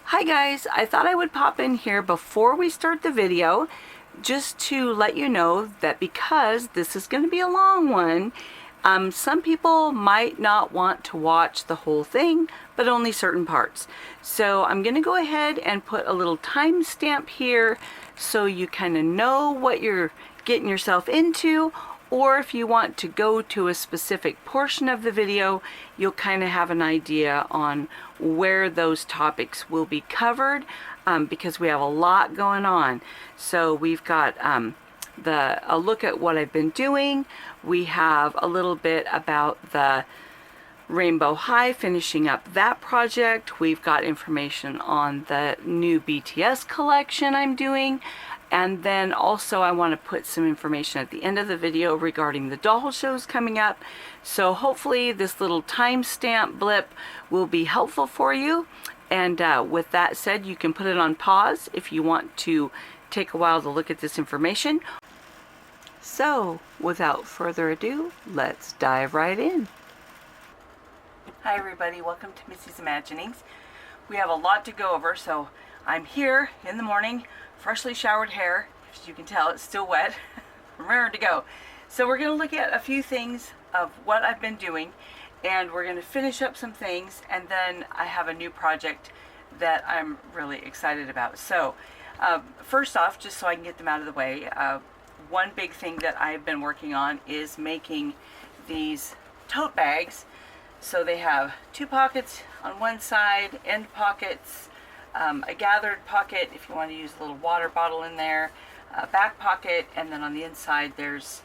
Hi guys, I thought I would pop in here before we start the video just to let you know that because this is going to be a long one, some people might not want to watch the whole thing, but only certain parts. So I'm going to go ahead and put a little timestamp here so you kind of know what you're getting yourself into, or if you want to go to a specific portion of the video, you'll kind of have an idea on where those topics will be covered, because we have a lot going on. So we've got a look at what I've been doing. We have a little bit about the Rainbow High, finishing up that project. We've got information on the new BTS collection I'm doing. And then also I want to put some information at the end of the video regarding the doll shows coming up. So hopefully this little timestamp blip will be helpful for you. And with that said, you can put it on pause if you want to take a while to look at this information. So without further ado, let's dive right in. Hi everybody, welcome to Missy's Imaginings. We have a lot to go over, so I'm here in the morning, freshly showered hair. As you can tell, it's still wet. Raring to go. So we're going to look at a few things of what I've been doing, and we're going to finish up some things, and then I have a new project that I'm really excited about. So first off, just so I can get them out of the way, one big thing that I've been working on is making these tote bags. So they have two pockets on one side, end pockets, a gathered pocket if you want to use a little water bottle in there, a back pocket, and then on the inside there's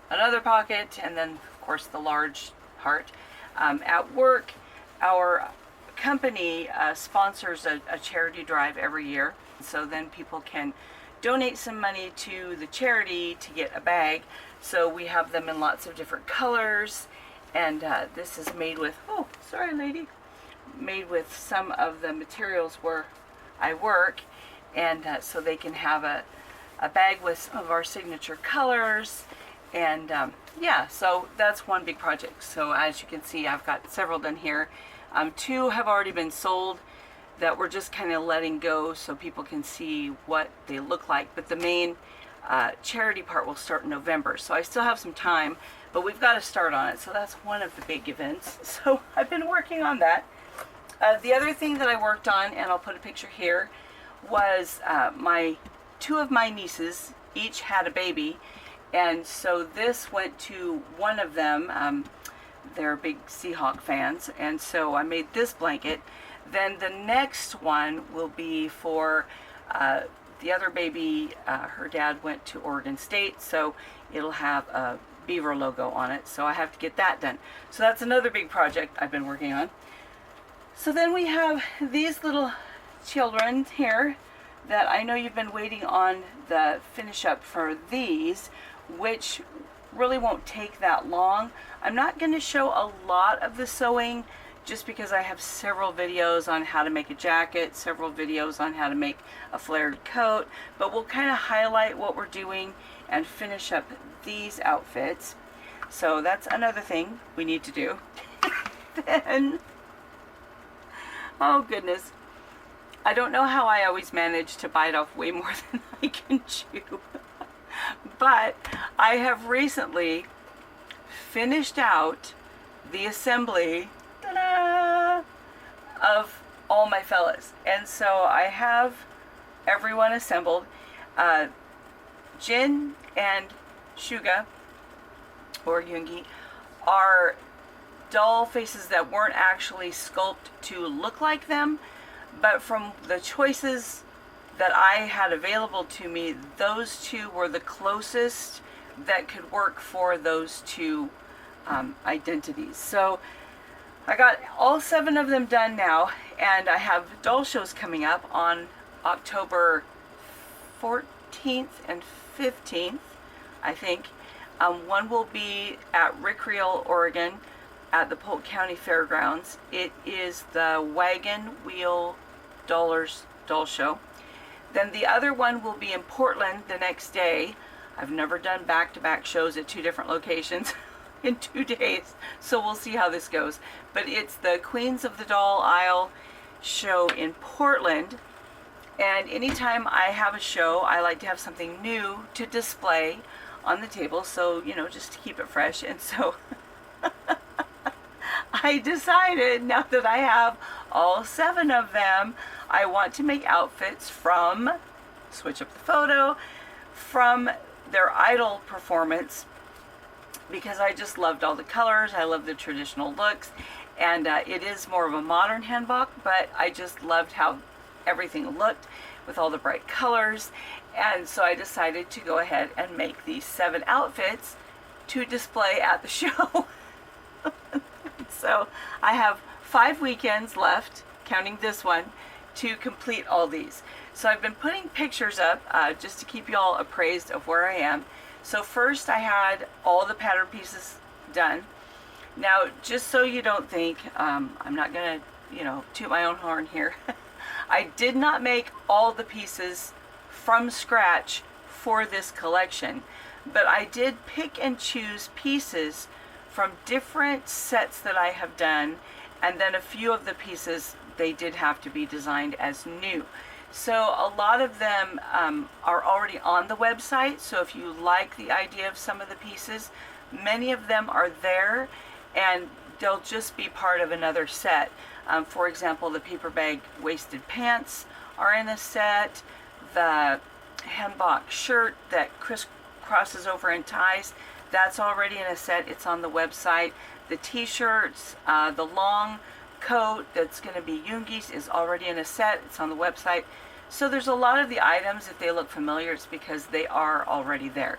another pocket, and then of course the large heart. At work, our company sponsors a charity drive every year, so then people can donate some money to the charity to get a bag. So we have them in lots of different colors, and this is made with, oh sorry lady, made with some of the materials where I work, and so they can have a bag with some of our signature colors. And yeah, so that's one big project. So as you can see, I've got several done here. Two have already been sold that we're just kind of letting go so people can see what they look like, but the main charity part will start in November, so I still have some time, but we've got to start on it. So that's one of the big events, so I've been working on that. The other thing that I worked on, and I'll put a picture here, was two of my nieces each had a baby, and so this went to one of them. They're big Seahawk fans, and so I made this blanket. Then the next one will be for the other baby. Her dad went to Oregon State, so it'll have a beaver logo on it, so I have to get that done. So that's another big project I've been working on. So then we have these little children here that I know you've been waiting on the finish up for these, which really won't take that long. I'm not going to show a lot of the sewing just because I have several videos on how to make a jacket, several videos on how to make a flared coat, but we'll kind of highlight what we're doing and finish up these outfits. So that's another thing we need to do. Then, oh goodness, I don't know how I always manage to bite off way more than I can chew. But I have recently finished out the assembly of all my fellas, and so I have everyone assembled. Jin and Suga, or Yoongi, are doll faces that weren't actually sculpted to look like them, but from the choices that I had available to me, those two were the closest that could work for those two identities. So I got all 7 of them done now, and I have doll shows coming up on October 14th and 15th, I think. One will be at Rick Reel, Oregon, at the Polk County Fairgrounds. It is the Wagon Wheel Dollars Doll Show. Then the other one will be in Portland the next day. I've never done back-to-back shows at 2 different locations in 2 days, so we'll see how this goes. But it's the Queens of the Doll Aisle show in Portland. And anytime I have a show, I like to have something new to display on the table. So, you know, just to keep it fresh. And so I decided, now that I have all 7 of them, I want to make outfits from, switch up the photo, from their Idol performance, because I just loved all the colors. I love the traditional looks, and it is more of a modern hanbok, but I just loved how everything looked with all the bright colors. And so I decided to go ahead and make these 7 outfits to display at the show. So I have 5 weekends left, counting this one, to complete all these. So I've been putting pictures up just to keep you all appraised of where I am. So first I had all the pattern pieces done. Now, just so you don't think, I'm not gonna, you know, toot my own horn here. I did not make all the pieces from scratch for this collection, but I did pick and choose pieces from different sets that I have done, and then a few of the pieces, they did have to be designed as new. So a lot of them are already on the website, so if you like the idea of some of the pieces, many of them are there, and they'll just be part of another set. For example, the paper bag waisted pants are in a set. The Hanbok shirt that crisscrosses over and ties, that's already in a set. It's on the website. The t-shirts, the long coat that's going to be Yoongi's is already in a set. It's on the website. So there's a lot of the items, if they look familiar, it's because they are already there.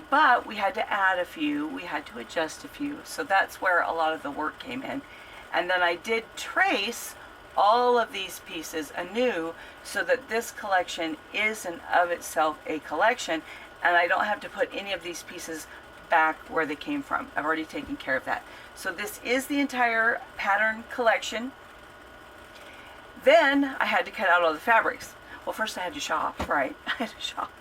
But we had to add a few, we had to adjust a few, so that's where a lot of the work came in. And then I did trace all of these pieces anew so that this collection is in of itself a collection, and I don't have to put any of these pieces back where they came from. I've already taken care of that. So this is the entire pattern collection. Then I had to cut out all the fabrics. Well, first I had to shop, right? I had to shop.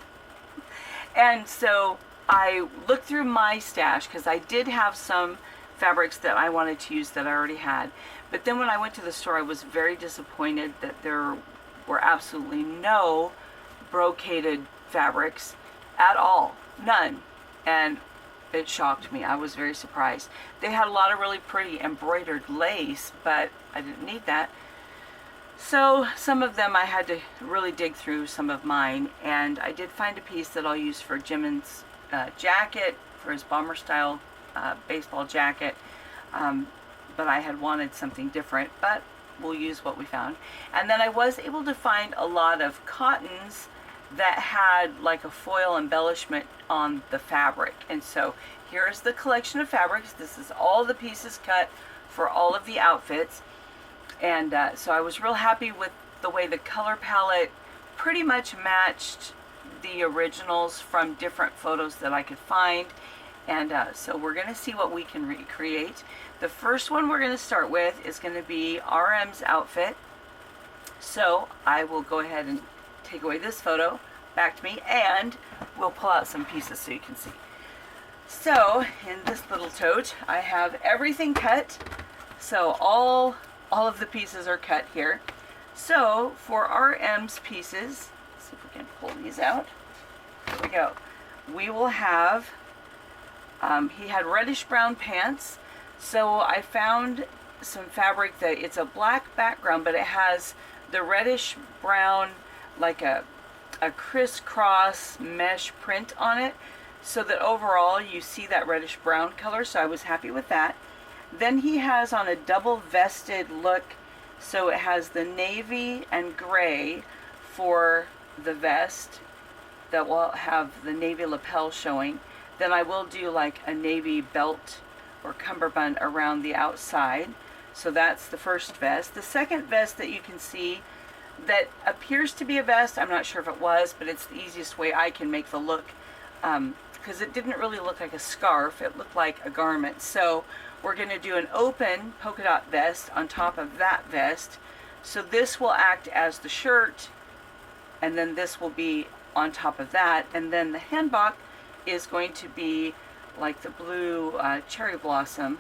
And so I looked through my stash because I did have some fabrics that I wanted to use that I already had. But then when I went to the store, I was very disappointed that there were absolutely no brocaded fabrics at all. None. And it shocked me. I was very surprised. They had a lot of really pretty embroidered lace, but I didn't need that. So some of them I had to really dig through some of mine, and I did find a piece that I'll use for Jimin's jacket, for his bomber style baseball jacket, but I had wanted something different, but we'll use what we found. And then I was able to find a lot of cottons that had like a foil embellishment on the fabric. And so here's the collection of fabrics. This is all the pieces cut for all of the outfits. And so I was real happy with the way the color palette pretty much matched the originals from different photos that I could find. And so we're going to see what we can recreate. The first one we're going to start with is going to be RM's outfit. So I will go ahead and take away this photo back to me, and we'll pull out some pieces so you can see. So in this little tote I have everything cut. So all of the pieces are cut here. So for RM's pieces, let's see if we can pull these out. There we go. We will have, he had reddish brown pants. So I found some fabric that it's a black background, but it has the reddish brown, like a crisscross mesh print on it, so that overall you see that reddish brown color. So I was happy with that. Then he has on a double vested look, so it has the navy and gray for the vest that will have the navy lapel showing. Then I will do like a navy belt or cummerbund around the outside. So that's the first vest. The second vest that you can see that appears to be a vest, I'm not sure if it was, but it's the easiest way I can make the look, because it didn't really look like a scarf, it looked like a garment. So we're going to do an open polka dot vest on top of that vest. So this will act as the shirt, and then this will be on top of that. And then the hanbok is going to be like the blue cherry blossom,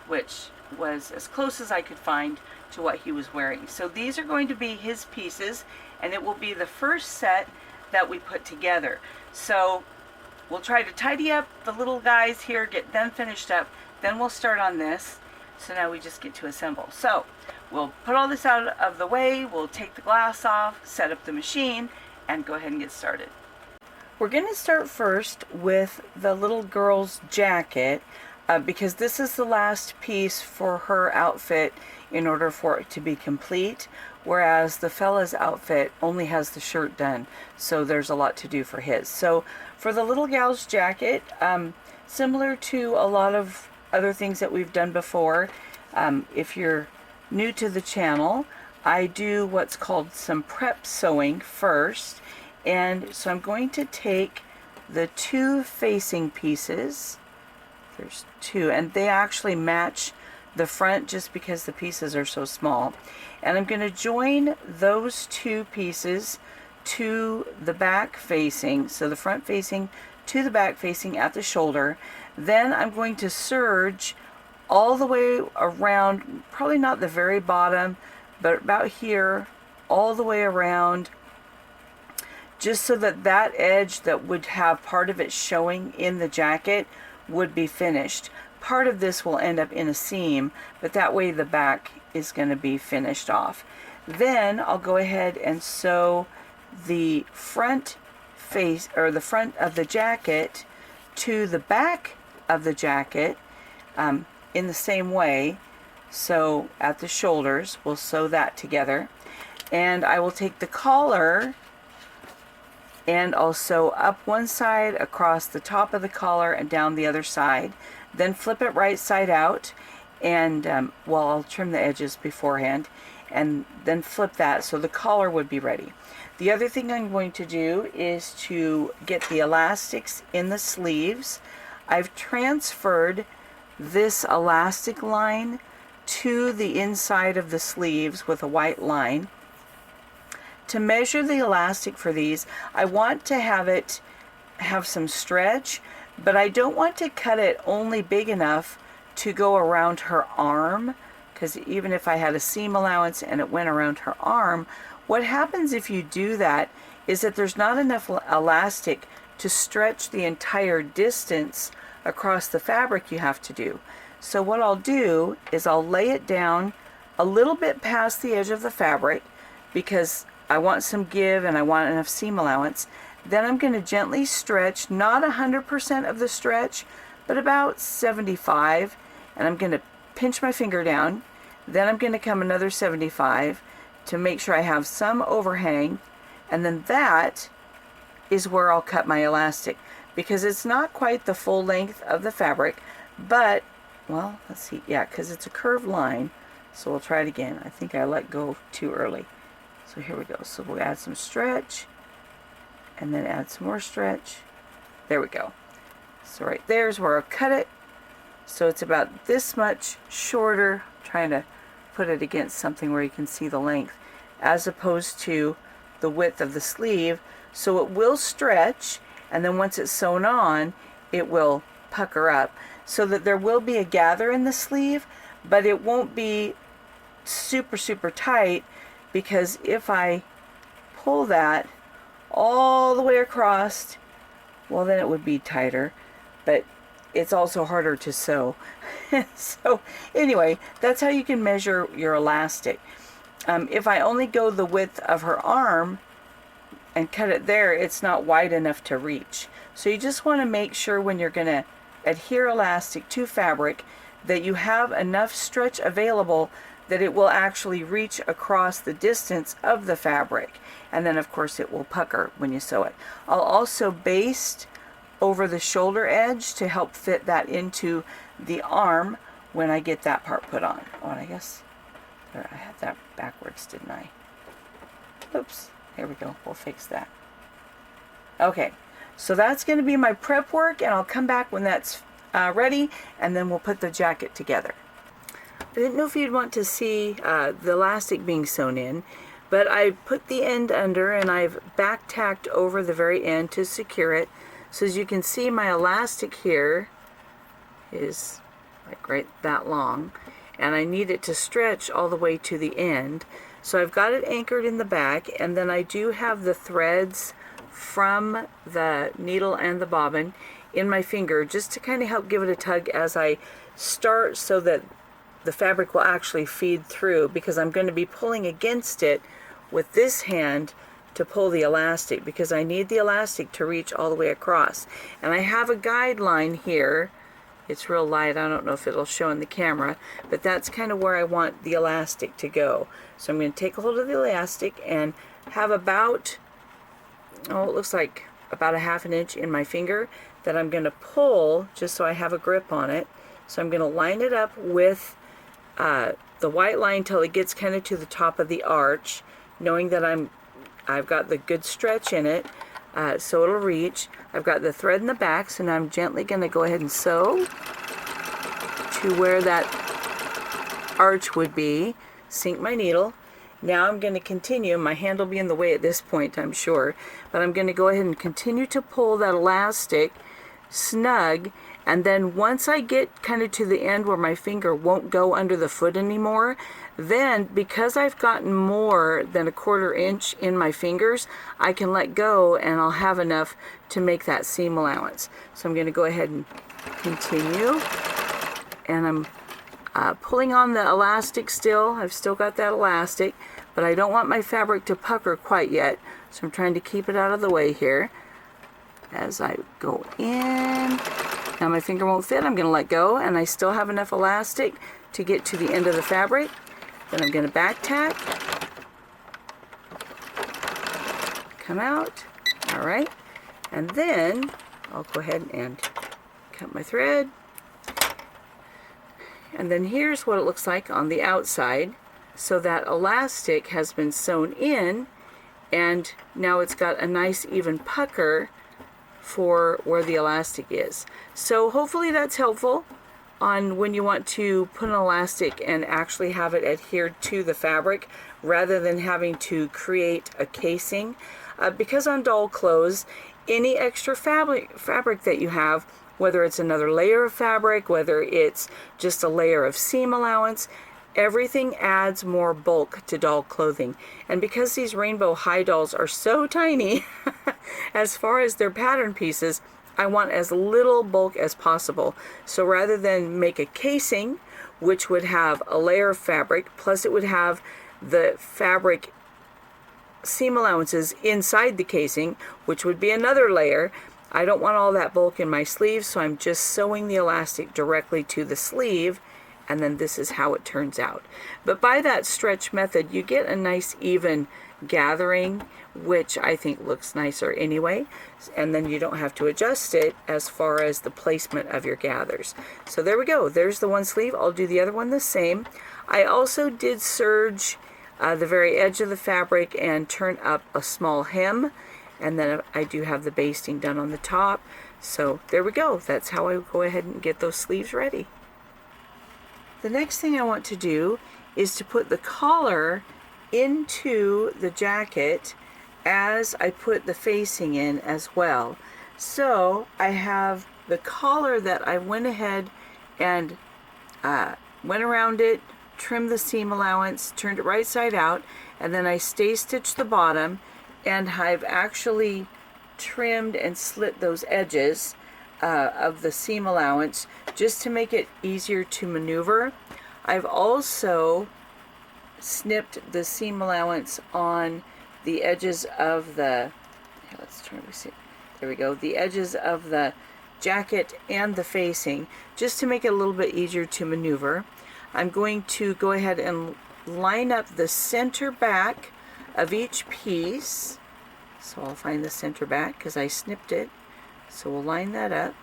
which was as close as I could find to what he was wearing. So these are going to be his pieces, and it will be the first set that we put together. So we'll try to tidy up the little guys here, get them finished up, then we'll start on this. So now we just get to assemble. So we'll put all this out of the way, we'll take the glass off, set up the machine, and go ahead and get started. We're going to start first with the little girl's jacket because this is the last piece for her outfit in order for it to be complete, whereas the fella's outfit only has the shirt done, so there's a lot to do for his. So for the little gal's jacket, similar to a lot of other things that we've done before, if you're new to the channel, I do what's called some prep sewing first. And so I'm going to take the two facing pieces, there's two, and they actually match the front just because the pieces are so small. And I'm going to join those two pieces to the back facing, so the front facing to the back facing at the shoulder. Then I'm going to serge all the way around, probably not the very bottom, but about here, all the way around, just so that that edge that would have part of it showing in the jacket would be finished. Part of this will end up in a seam, but that way the back is going to be finished off. Then I'll go ahead and sew the front face, or the front of the jacket, to the back of the jacket in the same way. So at the shoulders, we'll sew that together. And I will take the collar and I'll sew up one side, across the top of the collar, and down the other side. Then flip it right side out, and well, I'll trim the edges beforehand, and then flip that so the collar would be ready. The other thing I'm going to do is to get the elastics in the sleeves. I've transferred this elastic line to the inside of the sleeves with a white line. To measure the elastic for these, I want to have some stretch, but I don't want to cut it only big enough to go around her arm, because even if I had a seam allowance and it went around her arm, what happens if you do that is that there's not enough elastic to stretch the entire distance across the fabric you have to do. So what I'll do is I'll lay it down a little bit past the edge of the fabric because I want some give and I want enough seam allowance. Then I'm going to gently stretch, not 100% of the stretch, but about 75, and I'm going to pinch my finger down. Then I'm going to come another 75 to make sure I have some overhang, and then that is where I'll cut my elastic, because it's not quite the full length of the fabric, but, well, let's see, yeah, because it's a curved line, so we'll try it again. I think I let go too early. So here we go. So we'll add some stretch, and then add some more stretch. There we go. So right there's where I'll cut it. So it's about this much shorter. I'm trying to put it against something where you can see the length, as opposed to the width of the sleeve. So it will stretch, and then once it's sewn on, it will pucker up, so that there will be a gather in the sleeve, but it won't be super, super tight, because if I pull that all the way across, well, then it would be tighter, but it's also harder to sew. So anyway, that's how you can measure your elastic. If I only go the width of her arm and cut it there, it's not wide enough to reach. So you just want to make sure when you're going to adhere elastic to fabric that you have enough stretch available that it will actually reach across the distance of the fabric. And then of course it will pucker when you sew it. I'll also baste over the shoulder edge to help fit that into the arm when I get that part put on. Oh, and I guess there, I had that backwards, didn't I? Oops, here we go, we'll fix that. Okay, so that's going to be my prep work, and I'll come back when that's ready, and then we'll put the jacket together. I didn't know if you'd want to see the elastic being sewn in, but I put the end under and I've back tacked over the very end to secure it. So as you can see, my elastic here is like right that long, and I need it to stretch all the way to the end. So I've got it anchored in the back, and then I do have the threads from the needle and the bobbin in my finger just to kind of help give it a tug as I start, so that the fabric will actually feed through, because I'm going to be pulling against it with this hand to pull the elastic, because I need the elastic to reach all the way across. And I have a guideline here. It's real light, I don't know if it'll show in the camera, but that's kind of where I want the elastic to go. So I'm going to take a hold of the elastic and have about, oh, it looks like about a ½ inch in my finger that I'm going to pull just so I have a grip on it. So I'm going to line it up with the white line till it gets kind of to the top of the arch, knowing that I've got the good stretch in it, so it'll reach. I've got the thread in the back, so now I'm gently going to go ahead and sew to where that arch would be. Sink my needle. Now I'm going to continue. My hand will be in the way at this point, I'm sure, but I'm going to go ahead and continue to pull that elastic snug. And then once I get kind of to the end where my finger won't go under the foot anymore, then because I've gotten more than a ¼ inch in my fingers, I can let go and I'll have enough to make that seam allowance. So I'm going to go ahead and continue. And I'm pulling on the elastic still. I've still got that elastic, but I don't want my fabric to pucker quite yet. So I'm trying to keep it out of the way here as I go in. Now my finger won't fit, I'm going to let go, and I still have enough elastic to get to the end of the fabric. Then I'm going to back tack, come out, alright, and then I'll go ahead and cut my thread. And then here's what it looks like on the outside. So that elastic has been sewn in, and now it's got a nice even pucker for where the elastic is. So hopefully that's helpful on when you want to put an elastic and actually have it adhered to the fabric rather than having to create a casing. Because on doll clothes, any extra fabric that you have, whether it's another layer of fabric, whether it's just a layer of seam allowance, everything adds more bulk to doll clothing. And because these rainbow high dolls are so tiny, as far as their pattern pieces, I want as little bulk as possible. So rather than make a casing, which would have a layer of fabric, plus it would have the fabric seam allowances inside the casing, which would be another layer, I don't want all that bulk in my sleeve, so I'm just sewing the elastic directly to the sleeve, and then this is how it turns out. But by that stretch method, you get a nice even gathering, which I think looks nicer anyway, and then you don't have to adjust it as far as the placement of your gathers. So there we go, there's the one sleeve. I'll do the other one the same. I also did serge the very edge of the fabric and turn up a small hem, and then I do have the basting done on the top. So there we go, that's how I go ahead and get those sleeves ready. The next thing I want to do is to put the collar into the jacket as I put the facing in as well. So I have the collar that I went ahead and went around it, trimmed the seam allowance, turned it right side out, and then I stay stitched the bottom, and I've actually trimmed and slit those edges of the seam allowance just to make it easier to maneuver. I've also snipped the seam allowance on the edges of the, let's try to see, there we go, the edges of the jacket and the facing, just to make it a little bit easier to maneuver. I'm going to go ahead and line up the center back of each piece. So I'll find the center back because I snipped it. So we'll line that up.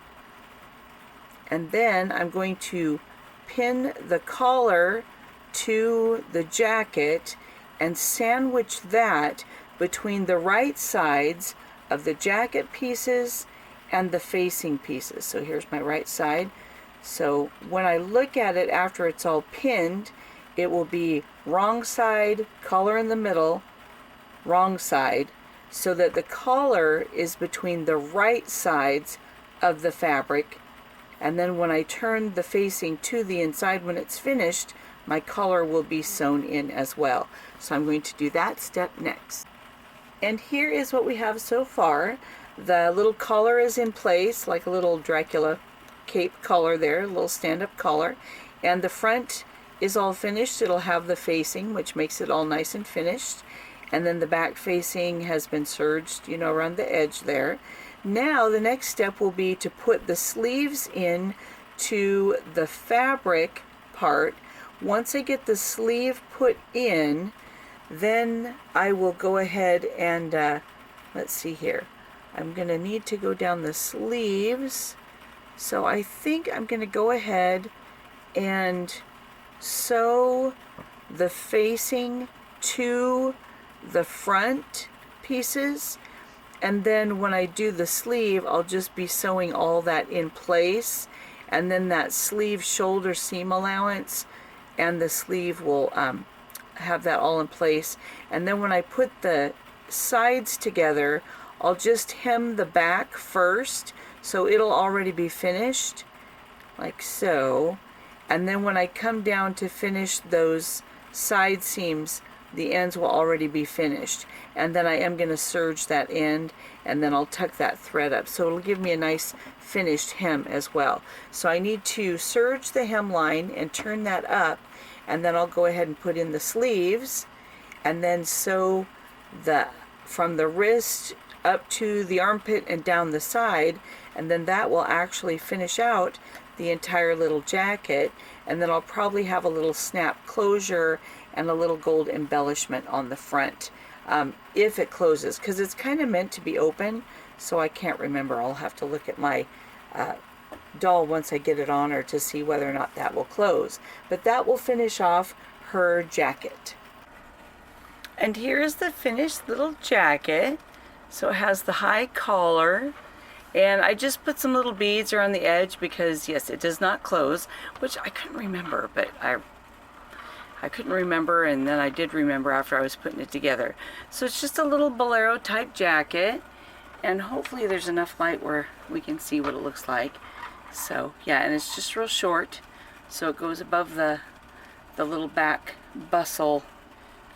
And then I'm going to pin the collar to the jacket and sandwich that between the right sides of the jacket pieces and the facing pieces. So here's my right side. So when I look at it after it's all pinned, it will be wrong side, collar in the middle, wrong side, so that the collar is between the right sides of the fabric. And then when I turn the facing to the inside when it's finished, my collar will be sewn in as well. So I'm going to do that step next. And here is what we have so far. The little collar is in place, like a little Dracula cape collar there, a little stand-up collar. And the front is all finished. It'll have the facing, which makes it all nice and finished. And then the back facing has been serged, you know, around the edge there. Now the next step will be to put the sleeves in to the fabric part. Once I get the sleeve put in, then I will go ahead and, let's see here. I'm going to need to go down the sleeves. So I think I'm going to go ahead and sew the facing to the front pieces. And then when I do the sleeve, I'll just be sewing all that in place. And then that sleeve shoulder seam allowance and the sleeve will have that all in place. And then when I put the sides together, I'll just hem the back first, so it'll already be finished, like so. And then when I come down to finish those side seams, the ends will already be finished. And then I am going to serge that end, and then I'll tuck that thread up. So it'll give me a nice finished hem as well. So I need to serge the hemline and turn that up, and then I'll go ahead and put in the sleeves, and then sew from the wrist up to the armpit and down the side, and then that will actually finish out the entire little jacket. And then I'll probably have a little snap closure and a little gold embellishment on the front if it closes, because it's kind of meant to be open, so I can't remember. I'll have to look at my doll once I get it on her to see whether or not that will close. But that will finish off her jacket. And here's the finished little jacket. So it has the high collar, and I just put some little beads around the edge because yes, it does not close, which I couldn't remember, but I couldn't remember, and then I did remember after I was putting it together. So it's just a little bolero type jacket, and hopefully there's enough light where we can see what it looks like. So yeah, and it's just real short, so it goes above the little back bustle,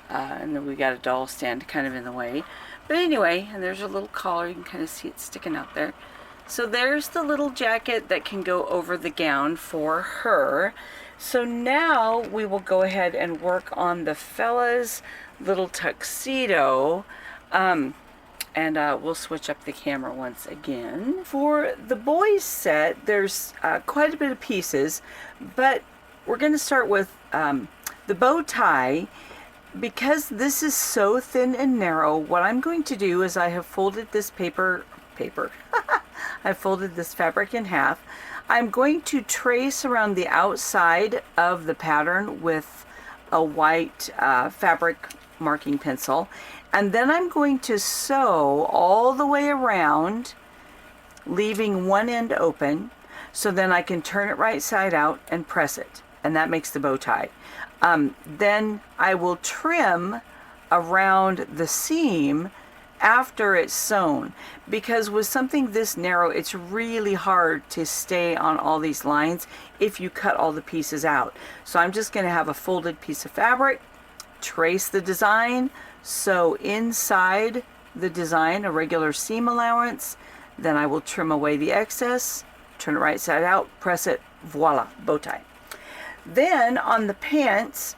and then we got a doll stand kind of in the way. But anyway, and there's a little collar, you can kind of see it sticking out there. So there's the little jacket that can go over the gown for her. So now we will go ahead and work on the fella's little tuxedo. And we'll switch up the camera once again. For the boys set, there's quite a bit of pieces, but we're going to start with the bow tie. Because this is so thin and narrow, what I'm going to do is I have folded this I've folded this fabric in half. I'm going to trace around the outside of the pattern with a white fabric marking pencil, and then I'm going to sew all the way around, leaving one end open, so then I can turn it right side out and press it, and that makes the bow tie. Then I will trim around the seam after it's sewn, because with something this narrow, it's really hard to stay on all these lines if you cut all the pieces out. So I'm just going to have a folded piece of fabric, trace the design, sew inside the design a regular seam allowance, then I will trim away the excess, turn it right side out, press it, voila, bow tie. Then on the pants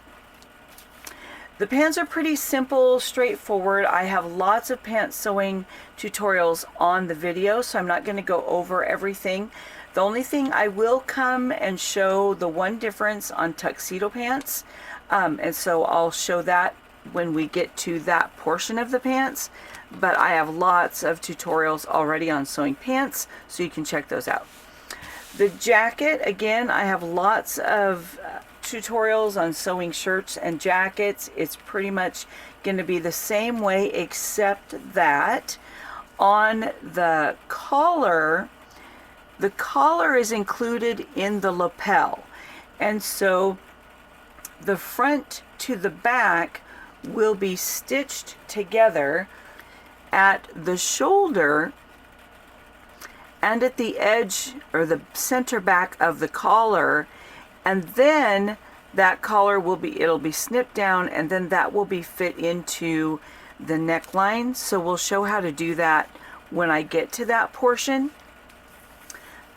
are pretty simple, straightforward. I have lots of pants sewing tutorials on the video, so I'm not going to go over everything. The only thing I will come and show the one difference on tuxedo pants, and so I'll show that when we get to that portion of the pants. But I have lots of tutorials already on sewing pants, so you can check those out. The jacket, again, I have lots of tutorials on sewing shirts and jackets. It's pretty much going to be the same way, except that on the collar is included in the lapel. And so the front to the back will be stitched together at the shoulder and at the edge or the center back of the collar, and then that collar will be, it'll be snipped down, and then that will be fit into the neckline. So we'll show how to do that when I get to that portion.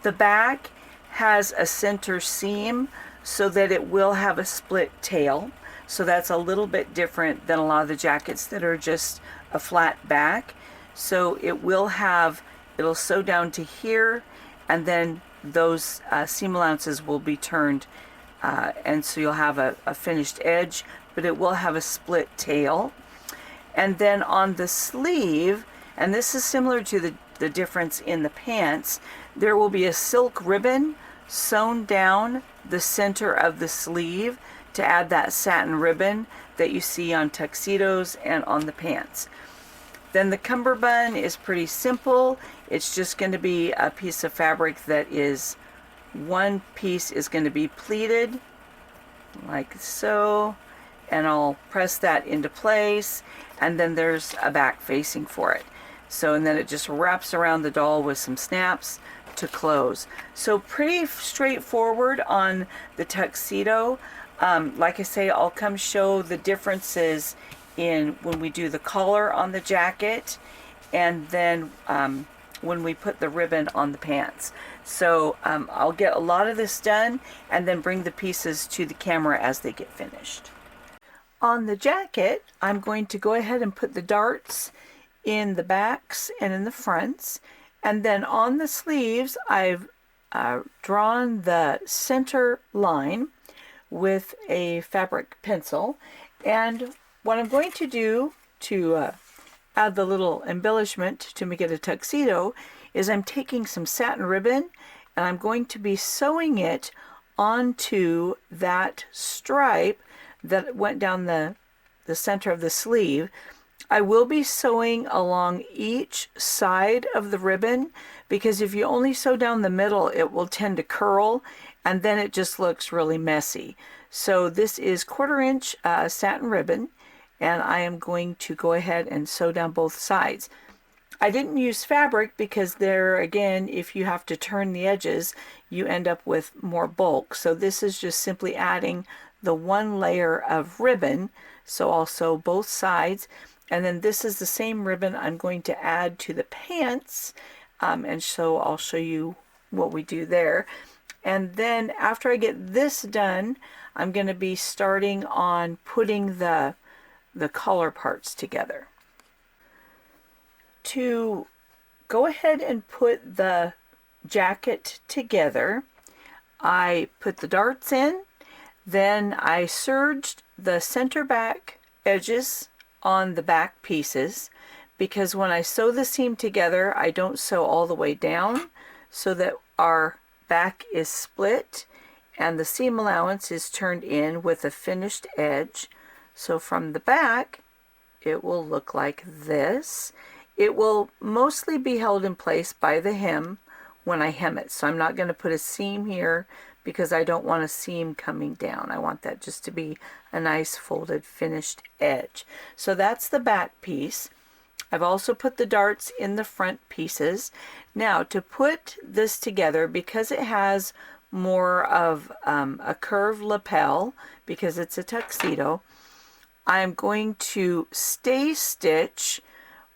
The back has a center seam so that it will have a split tail. So that's a little bit different than a lot of the jackets that are just a flat back. So it will have, it'll sew down to here, and then those seam allowances will be turned, and so you'll have a finished edge, but it will have a split tail. And then on the sleeve, and this is similar to the difference in the pants, there will be a silk ribbon sewn down the center of the sleeve to add that satin ribbon that you see on tuxedos and on the pants. Then the cummerbund is pretty simple. It's just going to be a piece of fabric that is, one piece is going to be pleated like so, and I'll press that into place, and then there's a back facing for it. So, and then it just wraps around the doll with some snaps to close. So pretty straightforward on the tuxedo. Like I say, I'll come show the differences in when we do the collar on the jacket, and then when we put the ribbon on the pants. So I'll get a lot of this done and then bring the pieces to the camera as they get finished. On the jacket, I'm going to go ahead and put the darts in the backs and in the fronts, and then on the sleeves I've drawn the center line with a fabric pencil. And what I'm going to do to add the little embellishment to make it a tuxedo is I'm taking some satin ribbon and I'm going to be sewing it onto that stripe that went down the center of the sleeve. I will be sewing along each side of the ribbon, because if you only sew down the middle, it will tend to curl, and then it just looks really messy. So this is 1/4 inch satin ribbon, and I am going to go ahead and sew down both sides. I didn't use fabric because there, again, if you have to turn the edges, you end up with more bulk. So this is just simply adding the one layer of ribbon. So I'll sew both sides. And then this is the same ribbon I'm going to add to the pants. And so I'll show you what we do there. And then after I get this done, I'm going to be starting on putting the collar parts together. To go ahead and put the jacket together, I put the darts in, then I serged the center back edges on the back pieces, because when I sew the seam together, I don't sew all the way down, so that our back is split and the seam allowance is turned in with a finished edge. So from the back, it will look like this. It will mostly be held in place by the hem when I hem it. So I'm not going to put a seam here because I don't want a seam coming down. I want that just to be a nice folded finished edge. So that's the back piece. I've also put the darts in the front pieces. Now to put this together, because it has more of a curved lapel, because it's a tuxedo, I'm going to stay stitch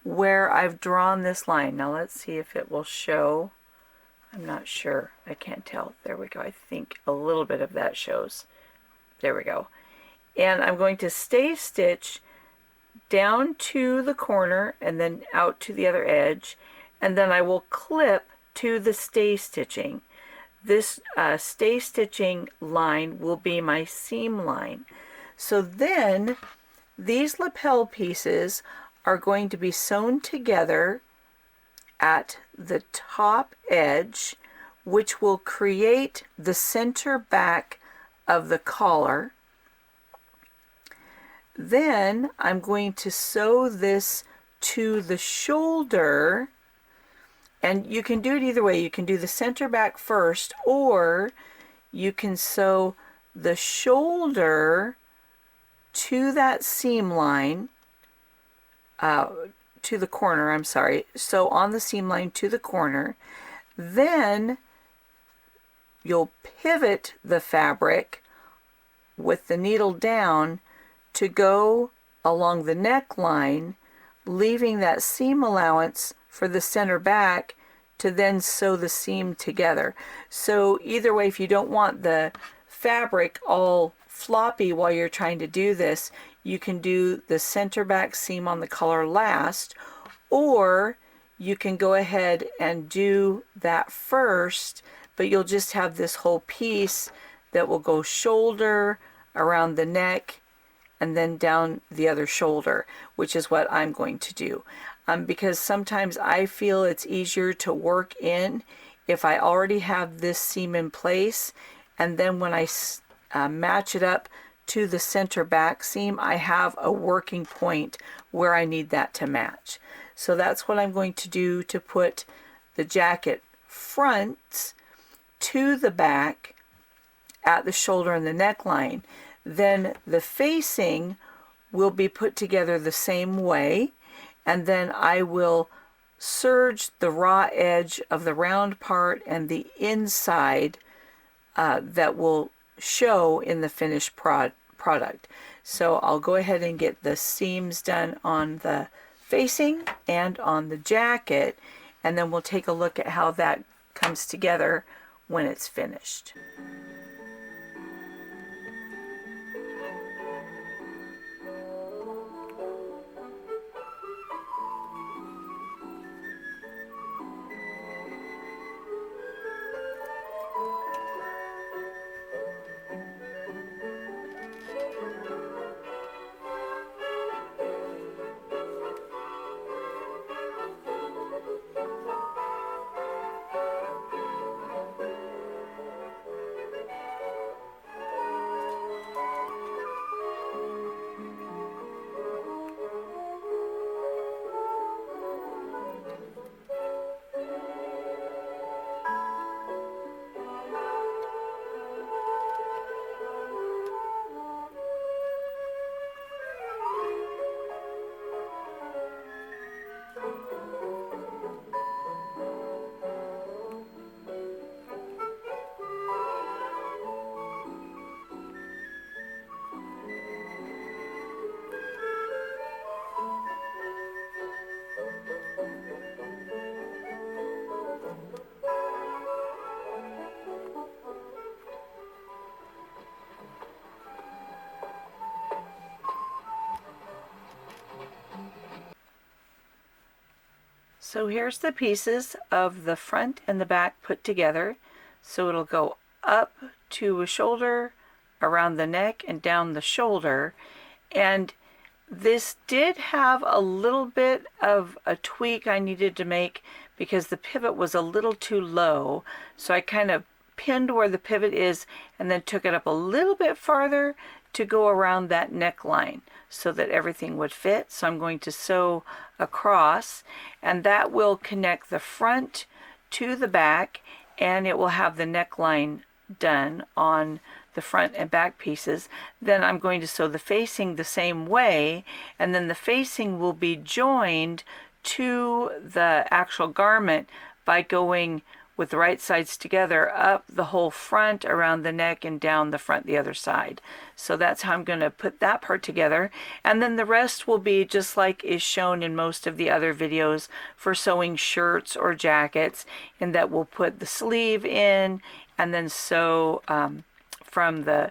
where I've drawn this line. Now let's see if it will show. I'm not sure. I can't tell. There we go. I think a little bit of that shows. There we go. And I'm going to stay stitch down to the corner and then out to the other edge, and then I will clip to the stay stitching. This stay stitching line will be my seam line. So then these lapel pieces are going to be sewn together at the top edge, which will create the center back of the collar. Then I'm going to sew this to the shoulder, and you can do it either way. You can do the center back first, or you can sew the shoulder to that seam line, to the corner, I'm sorry. So on the seam line to the corner, then you'll pivot the fabric with the needle down to go along the neckline, leaving that seam allowance for the center back to then sew the seam together. So either way, if you don't want the fabric all floppy while you're trying to do this, you can do the center back seam on the collar last, or you can go ahead and do that first, but you'll just have this whole piece that will go shoulder, around the neck, and then down the other shoulder, which is what I'm going to do. Because sometimes I feel it's easier to work in if I already have this seam in place, and then when I match it up to the center back seam, I have a working point where I need that to match. So that's what I'm going to do to put the jacket front to the back at the shoulder and the neckline. Then the facing will be put together the same way, and then I will serge the raw edge of the round part and the inside that will show in the finished product. So I'll go ahead and get the seams done on the facing and on the jacket, and then we'll take a look at how that comes together when it's finished. So here's the pieces of the front and the back put together. So it'll go up to a shoulder, around the neck, and down the shoulder. And this did have a little bit of a tweak I needed to make because the pivot was a little too low. So I kind of pinned where the pivot is and then took it up a little bit farther to go around that neckline so that everything would fit. So I'm going to sew across, and that will connect the front to the back, and it will have the neckline done on the front and back pieces. Then I'm going to sew the facing the same way, and then the facing will be joined to the actual garment by going with the right sides together up the whole front, around the neck, and down the front the other side. So that's how I'm going to put that part together, and then the rest will be just like is shown in most of the other videos for sewing shirts or jackets, in that we'll put the sleeve in and then sew from the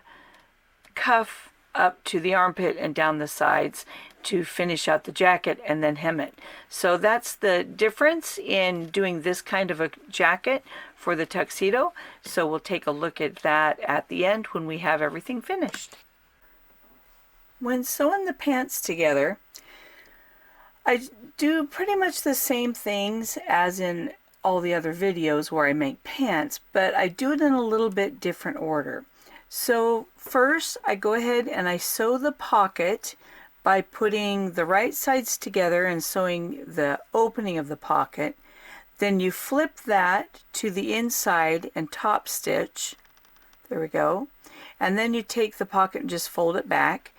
cuff up to the armpit and down the sides to finish out the jacket and then hem it. So that's the difference in doing this kind of a jacket for the tuxedo. So we'll take a look at that at the end when we have everything finished. When sewing the pants together, I do pretty much the same things as in all the other videos where I make pants, but I do it in a little bit different order. So first I go ahead and I sew the pocket by putting the right sides together and sewing the opening of the pocket. Then you flip that to the inside and top stitch. There we go. And then you take the pocket and just fold it back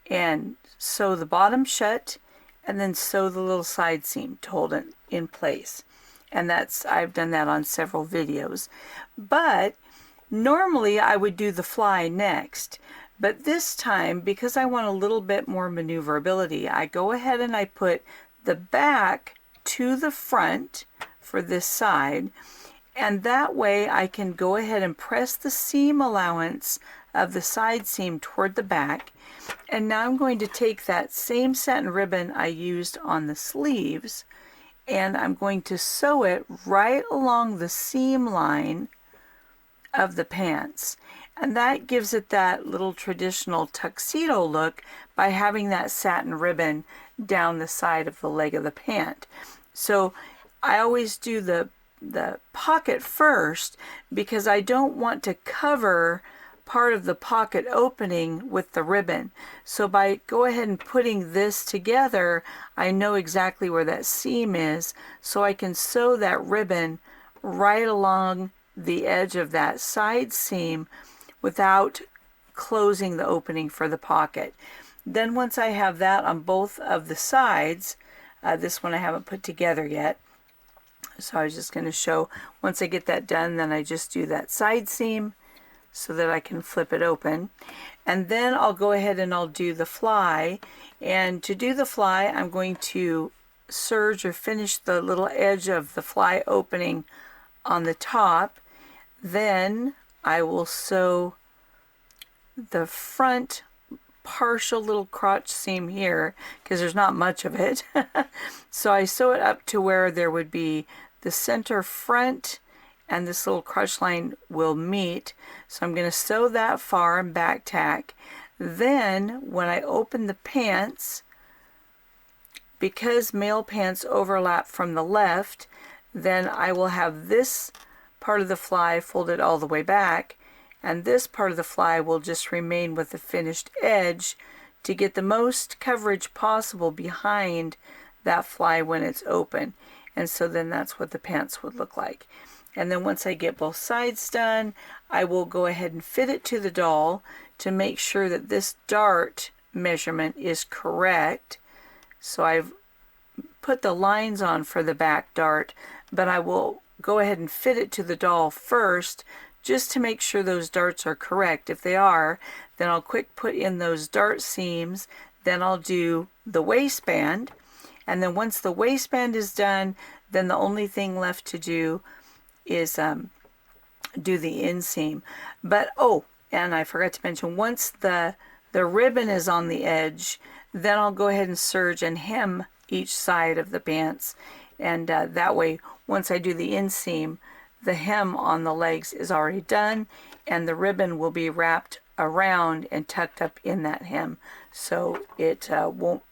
and sew the bottom shut, and then sew the little side seam to hold it in place. And I've done that on several videos. But normally I would do the fly next, But this time, because I want a little bit more maneuverability, I go ahead and I put the back to the front for this side, and that way I can go ahead and press the seam allowance of the side seam toward the back. And now I'm going to take that same satin ribbon I used on the sleeves, and I'm going to sew it right along the seam line of the pants. And that gives it that little traditional tuxedo look by having that satin ribbon down the side of the leg of the pant. So I always do the pocket first because I don't want to cover part of the pocket opening with the ribbon. So by go ahead and putting this together, I know exactly where that seam is, so I can sew that ribbon right along the edge of that side seam without closing the opening for the pocket. Then once I have that on both of the sides, this one I haven't put together yet, so I was just going to show, once I get that done, then I just do that side seam so that I can flip it open. And then I'll go ahead and I'll do the fly. And to do the fly, I'm going to serge or finish the little edge of the fly opening on the top. Then I will sew the front partial little crotch seam here because there's not much of it. So I sew it up to where there would be the center front and this little crotch line will meet. So I'm going to sew that far and back tack. Then when I open the pants, because male pants overlap from the left, then I will have this part of the fly folded all the way back, and this part of the fly will just remain with the finished edge to get the most coverage possible behind that fly when it's open. And so then that's what the pants would look like. And then once I get both sides done, I will go ahead and fit it to the doll to make sure that this dart measurement is correct. So I've put the lines on for the back dart, but I will go ahead and fit it to the doll first just to make sure those darts are correct. If they are, then I'll quick put in those dart seams. Then I'll do the waistband. And then once the waistband is done, then the only thing left to do is do the inseam. But oh, and I forgot to mention, once the ribbon is on the edge, then I'll go ahead and serge and hem each side of the pants. And that way, once I do the inseam, the hem on the legs is already done, and the ribbon will be wrapped around and tucked up in that hem, so it won't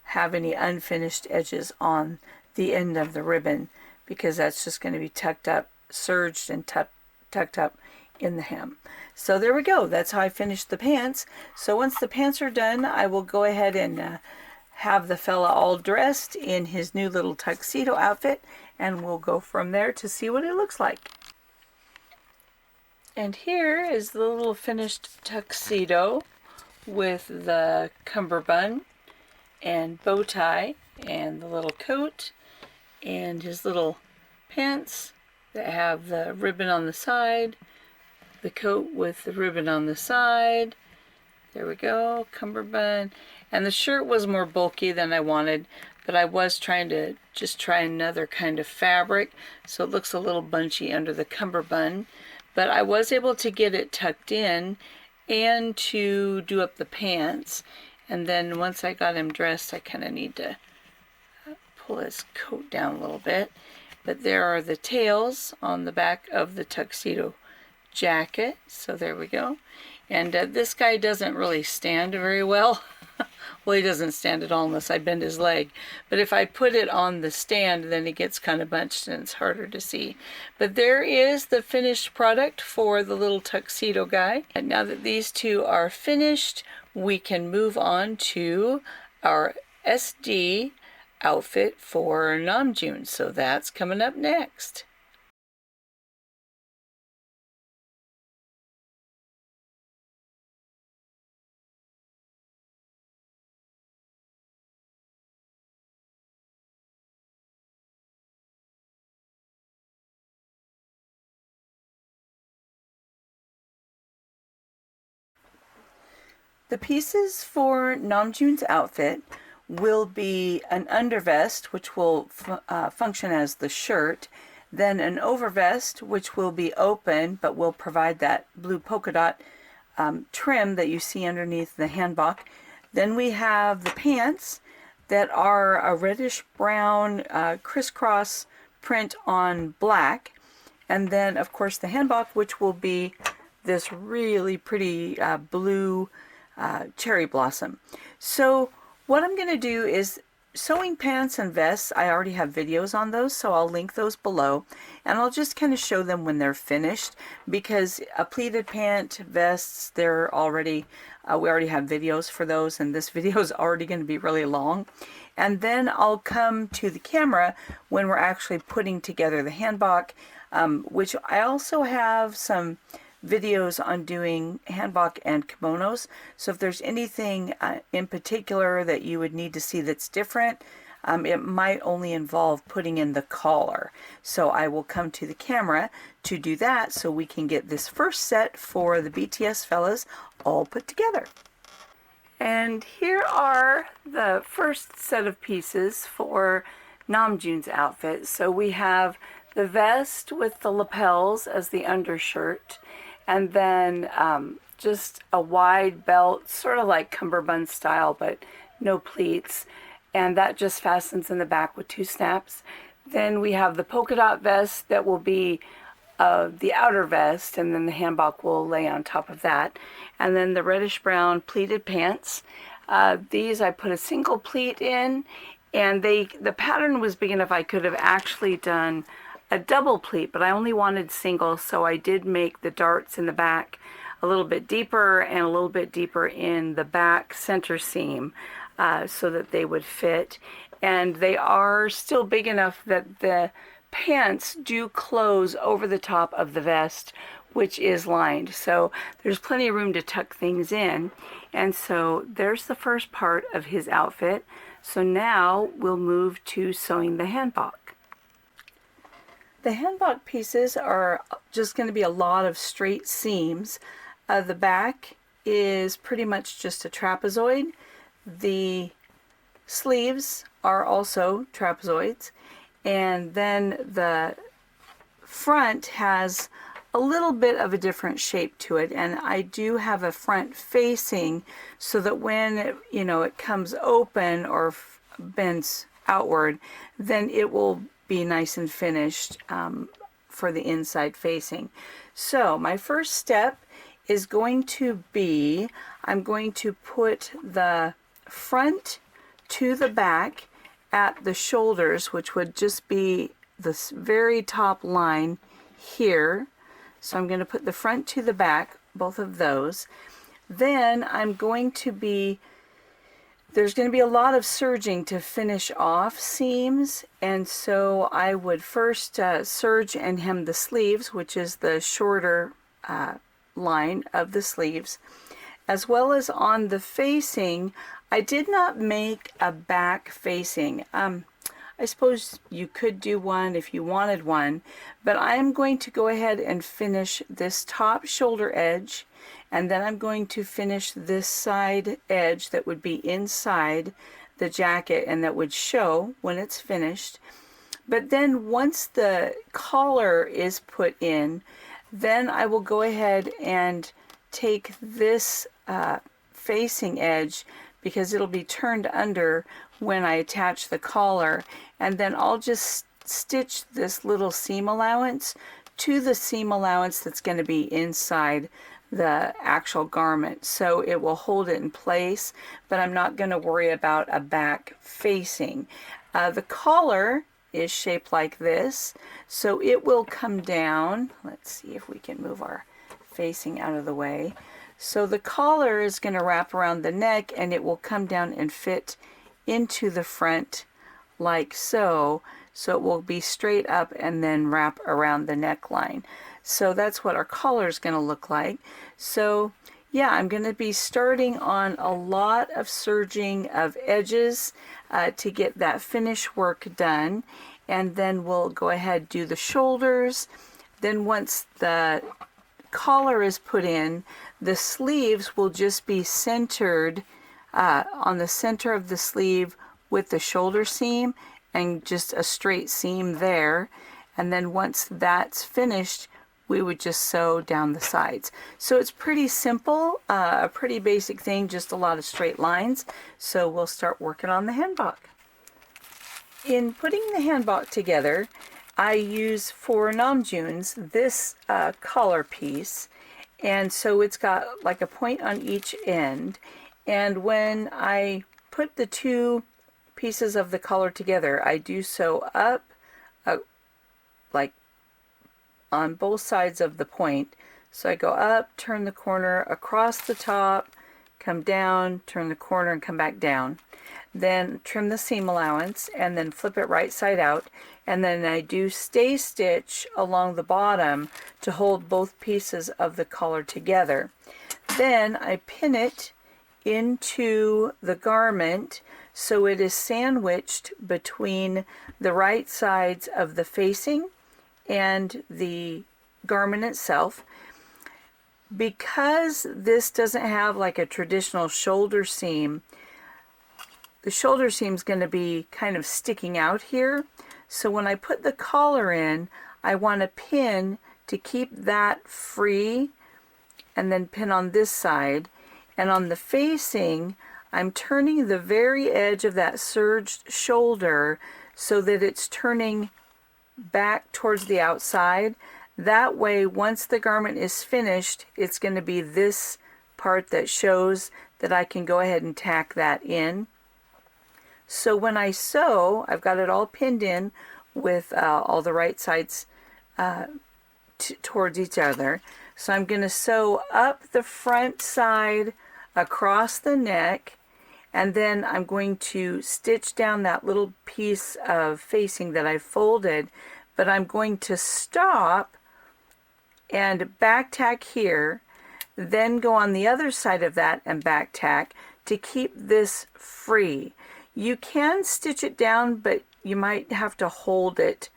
have any unfinished edges on the end of the ribbon, because that's just going to be tucked up, serged and tucked up in the hem. So there we go. That's how I finished the pants. So once the pants are done, I will go ahead and have the fella all dressed in his new little tuxedo outfit, and we'll go from there to see what it looks like. And here is the little finished tuxedo with the cummerbund and bow tie and the little coat and his little pants that have the ribbon on the side, the coat with the ribbon on the side. There we go, cummerbund. And the shirt was more bulky than I wanted, but I was trying to just try another kind of fabric, so it looks a little bunchy under the cummerbund. But I was able to get it tucked in and to do up the pants. And then once I got him dressed, I kind of need to pull his coat down a little bit. But there are the tails on the back of the tuxedo jacket. So there we go. And this guy doesn't really stand very well. Well, he doesn't stand at all unless I bend his leg. But if I put it on the stand, then it gets kind of bunched and it's harder to see. But there is the finished product for the little tuxedo guy. And now that these two are finished, we can move on to our SD outfit for Namjoon. So that's coming up next. The pieces for Namjoon's outfit will be an undervest, which will function as the shirt, then an overvest, which will be open, but will provide that blue polka dot trim that you see underneath the hanbok. Then we have the pants that are a reddish brown crisscross print on black. And then, of course, the hanbok, which will be this really pretty blue cherry blossom. So what I'm going to do is sewing pants and vests. I already have videos on those, so I'll link those below. And I'll just kind of show them when they're finished, because a pleated pant, vests, they're already, we already have videos for those, and this video is already going to be really long. And then I'll come to the camera when we're actually putting together the hanbok, which I also have some videos on doing hanbok and kimonos. So if there's anything in particular that you would need to see that's different, it might only involve putting in the collar. So I will come to the camera to do that so we can get this first set for the BTS fellas all put together. And here are the first set of pieces for Namjoon's outfit. So we have the vest with the lapels as the undershirt, and then just a wide belt, sort of like cummerbund style, but no pleats, and that just fastens in the back with 2 snaps. Then we have the polka dot vest that will be the outer vest, and then the hanbok will lay on top of that. And then the reddish brown pleated pants. These I put a single pleat in, and the pattern was big enough I could have actually done a double pleat, but I only wanted single, so I did make the darts in the back a little bit deeper and a little bit deeper in the back center seam so that they would fit. And they are still big enough that the pants do close over the top of the vest, which is lined. So there's plenty of room to tuck things in. And so there's the first part of his outfit. So now we'll move to sewing the hanbok. The hanbok pieces are just going to be a lot of straight seams. The back is pretty much just a trapezoid. The sleeves are also trapezoids. And then the front has a little bit of a different shape to it, and I do have a front facing so that when it comes open or bends outward, then it will be nice and finished for the inside facing. So my first step is going to be, I'm going to put the front to the back at the shoulders, which would just be this very top line here. So I'm going to put the front to the back, both of those. Then I'm going to be, there's going to be a lot of serging to finish off seams, and so I would first serge and hem the sleeves, which is the shorter line of the sleeves, as well as on the facing. I did not make a back facing. I suppose you could do one if you wanted one, but I'm going to go ahead and finish this top shoulder edge, and then I'm going to finish this side edge that would be inside the jacket and that would show when it's finished. But then once the collar is put in, then I will go ahead and take this facing edge, because it'll be turned under when I attach the collar, and then I'll just stitch this little seam allowance to the seam allowance that's going to be inside the actual garment, so it will hold it in place, but I'm not going to worry about a back facing. The collar is shaped like this, so it will come down. Let's see if we can move our facing out of the way. So the collar is going to wrap around the neck, and it will come down and fit into the front like so. So it will be straight up and then wrap around the neckline. So that's what our collar is going to look like. So yeah, I'm going to be starting on a lot of serging of edges to get that finish work done. And then we'll go ahead and do the shoulders. Then once the collar is put in, the sleeves will just be centered on the center of the sleeve with the shoulder seam and just a straight seam there. And then once that's finished, we would just sew down the sides. So it's pretty simple, a pretty basic thing, just a lot of straight lines. So we'll start working on the hanbok. In putting the hanbok together, I use for Namjoon's this collar piece, and so it's got like a point on each end. And when I put the two pieces of the collar together, I do sew up like on both sides of the point. So I go up, turn the corner, across the top, come down, turn the corner, and come back down. Then trim the seam allowance and then flip it right side out, and then I do stay stitch along the bottom to hold both pieces of the collar together. Then I pin it into the garment so it is sandwiched between the right sides of the facing and the garment itself. Because this doesn't have like a traditional shoulder seam, the shoulder seam is going to be kind of sticking out here. So when I put the collar in, I want to pin to keep that free and then pin on this side. And on the facing, I'm turning the very edge of that serged shoulder so that it's turning back towards the outside. That way, once the garment is finished, it's going to be this part that shows that I can go ahead and tack that in. So when I sew, I've got it all pinned in with all the right sides towards each other. So I'm going to sew up the front side across the neck, and then I'm going to stitch down that little piece of facing that I folded, but I'm going to stop and back tack here, then go on the other side of that and back tack to keep this free. You can stitch it down, but you might have to hold it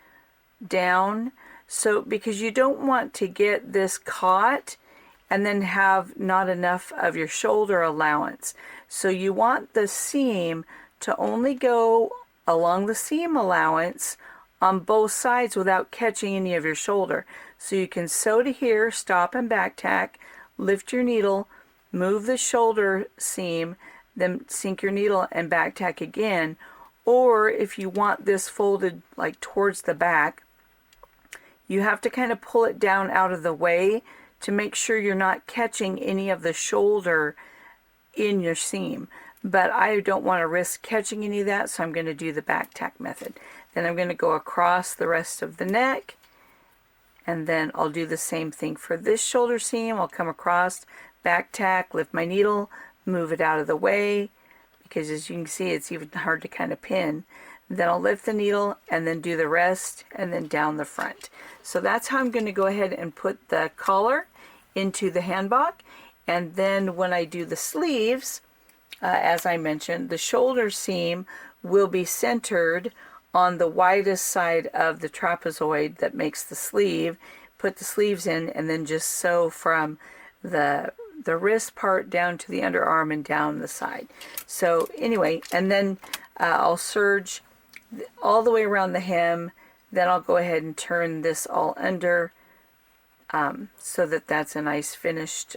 down, so because you don't want to get this caught and then have not enough of your shoulder allowance. So you want the seam to only go along the seam allowance on both sides without catching any of your shoulder. So you can sew to here, stop and back tack, lift your needle, move the shoulder seam, then sink your needle and back tack again. Or if you want this folded like towards the back, you have to kind of pull it down out of the way to make sure you're not catching any of the shoulder in your seam. But I don't want to risk catching any of that, so I'm going to do the back tack method. Then I'm going to go across the rest of the neck, and then I'll do the same thing for this shoulder seam. I'll come across, back tack, lift my needle, move it out of the way, because as you can see, it's even hard to kind of pin. Then I'll lift the needle and then do the rest, and then down the front. So that's how I'm going to go ahead and put the collar into the hanbok. And then when I do the sleeves, as I mentioned, the shoulder seam will be centered on the widest side of the trapezoid that makes the sleeve. Put the sleeves in and then just sew from the wrist part down to the underarm and down the side. So anyway, and then I'll serge all the way around the hem. Then I'll go ahead and turn this all under so that that's a nice finished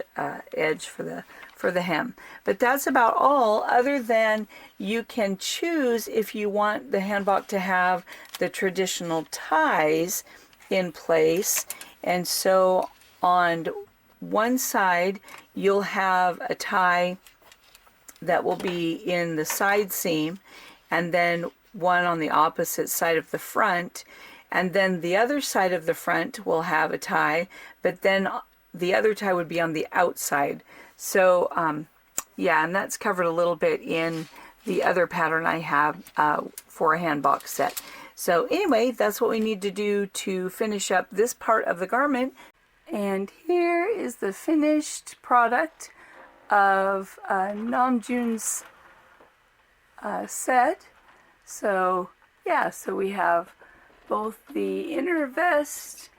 edge for the hem. But that's about all, other than you can choose if you want the hanbok to have the traditional ties in place. And so on one side you'll have a tie that will be in the side seam, and then one on the opposite side of the front, and then the other side of the front will have a tie, but then the other tie would be on the outside. So yeah, and that's covered a little bit in the other pattern I have for a hanbok set. So anyway, that's what we need to do to finish up this part of the garment. And here is the finished product of Namjoon's set. So yeah, so we have both the inner vest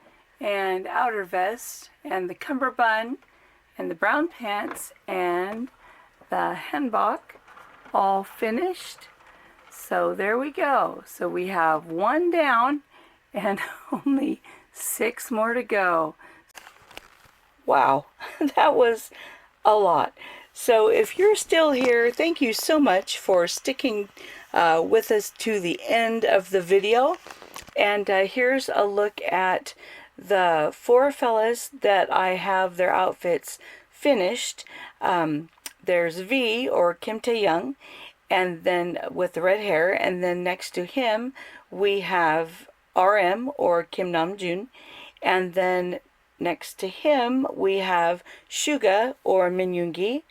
and outer vest and the cummerbund and the brown pants and the hanbok all finished. So there we go. So we have one down and only 6 more to go. Wow, that was a lot. So if you're still here, thank you so much for sticking with us to the end of the video. And here's a look at the 4 fellas that I have their outfits finished. There's V, or Kim Tae-young, and then with the red hair, and then next to him we have RM, or Kim Namjoon, and then next to him we have Suga, or Min Yoongi,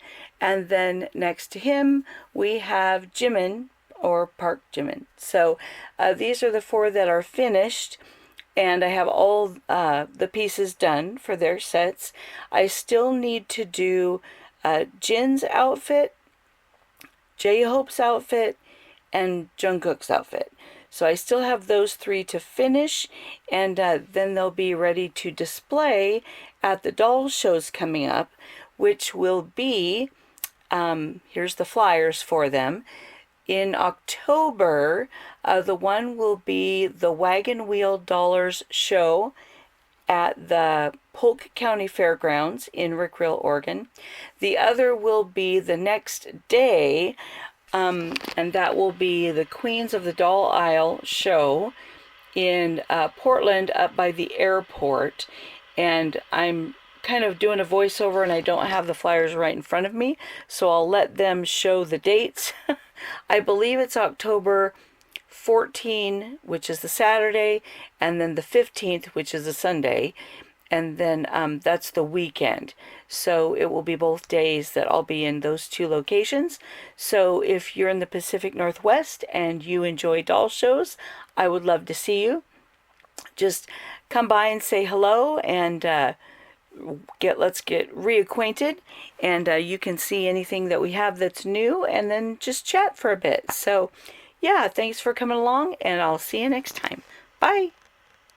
and then next to him we have Jimin, or Park Jimin. So these are the 4 that are finished, and I have all the pieces done for their sets. I still need to do Jin's outfit, J-Hope's outfit, and Jungkook's outfit. So I still have those 3 to finish, and then they'll be ready to display at the doll shows coming up, which will be, here's the flyers for them. In October, the one will be the Wagon Wheel Dollars show at the Polk County Fairgrounds in Rickreall, Oregon. The other will be the next day, and that will be the Queens of the Doll Aisle show in Portland, up by the airport. And I'm kind of doing a voiceover and I don't have the flyers right in front of me, so I'll let them show the dates. I believe it's October 14, which is the Saturday, and then the 15th, which is the Sunday, and then that's the weekend. So it will be both days that I'll be in those 2 locations. So if you're in the Pacific Northwest and you enjoy doll shows, I would love to see you. Just come by and say hello, and let's get reacquainted, and you can see anything that we have that's new, and then just chat for a bit. So yeah, thanks for coming along, and I'll see you next time. Bye.